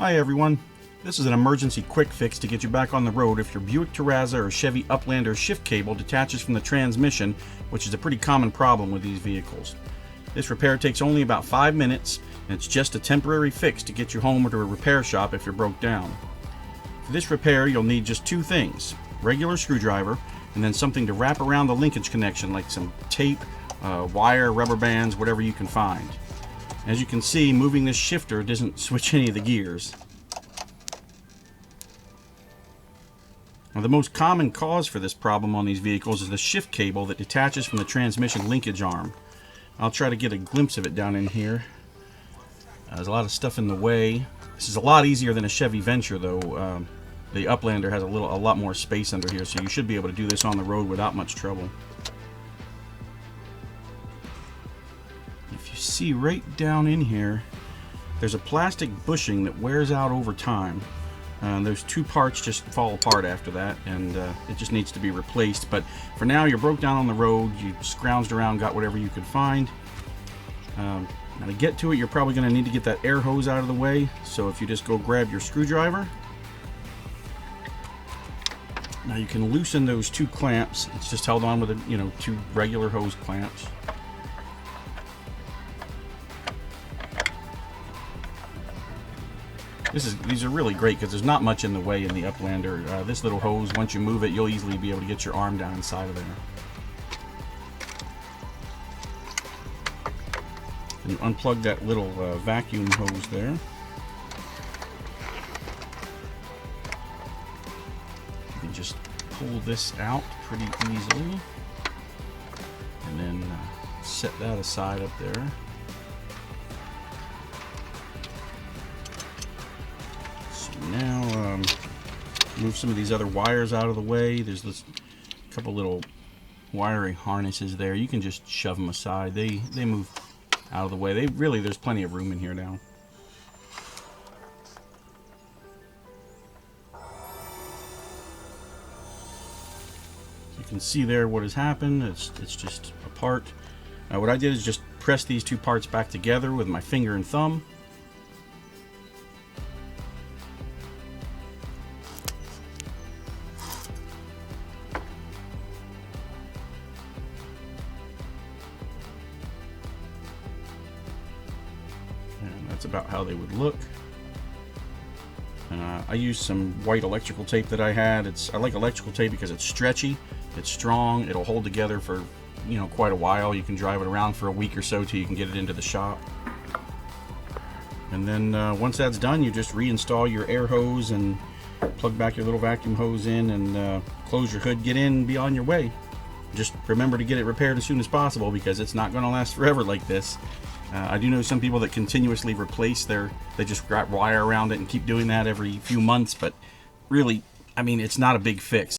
Hi everyone, this is an emergency quick fix to get you back on the road if your Buick Terraza or Chevy Uplander shift cable detaches from the transmission, which is a pretty common problem with these vehicles. This repair takes only about 5 minutes, and it's just a temporary fix to get you home or to a repair shop if you're broke down. For this repair you'll need just two things: regular screwdriver and then something to wrap around the linkage connection like some tape, wire, rubber bands, whatever you can find. As you can see, moving this shifter doesn't switch any of the gears. Now, the most common cause for this problem on these vehicles is the shift cable that detaches from the transmission linkage arm. I'll try to get a glimpse of it down in here. There's a lot of stuff in the way. This is a lot easier than a Chevy Venture though. The Uplander has a lot more space under here, so you should be able to do this on the road without much trouble. If you see right down in here, there's a plastic bushing that wears out over time. Those two parts just fall apart after that, and it just needs to be replaced. But for now, you're broke down on the road, you scrounged around, got whatever you could find. Now to get to it, you're probably going to need to get that air hose out of the way. So if you just go grab your screwdriver. Now you can loosen those two clamps. It's just held on with two regular hose clamps. These are really great because there's not much in the way in the Uplander. This little hose, once you move it, you'll easily be able to get your arm down inside of there. And you unplug that little vacuum hose there. You can just pull this out pretty easily, and then set that aside up there. Now move some of these other wires out of the way. There's this couple little wiring harnesses there. You can just shove them aside. They move out of the way. There's plenty of room in here now. You can see there what has happened. It's just apart. What I did is just press these two parts back together with my finger and thumb. And that's about how they would look. I used some white electrical tape that I had. I like electrical tape because it's stretchy, it's strong, it'll hold together for quite a while. You can drive it around for a week or so till you can get it into the shop. And then once that's done, you just reinstall your air hose and plug back your little vacuum hose in and close your hood, get in, and be on your way. Just remember to get it repaired as soon as possible because it's not going to last forever like this. I do know some people that continuously replace they just wrap wire around it and keep doing that every few months, but really, I mean, it's not a big fix.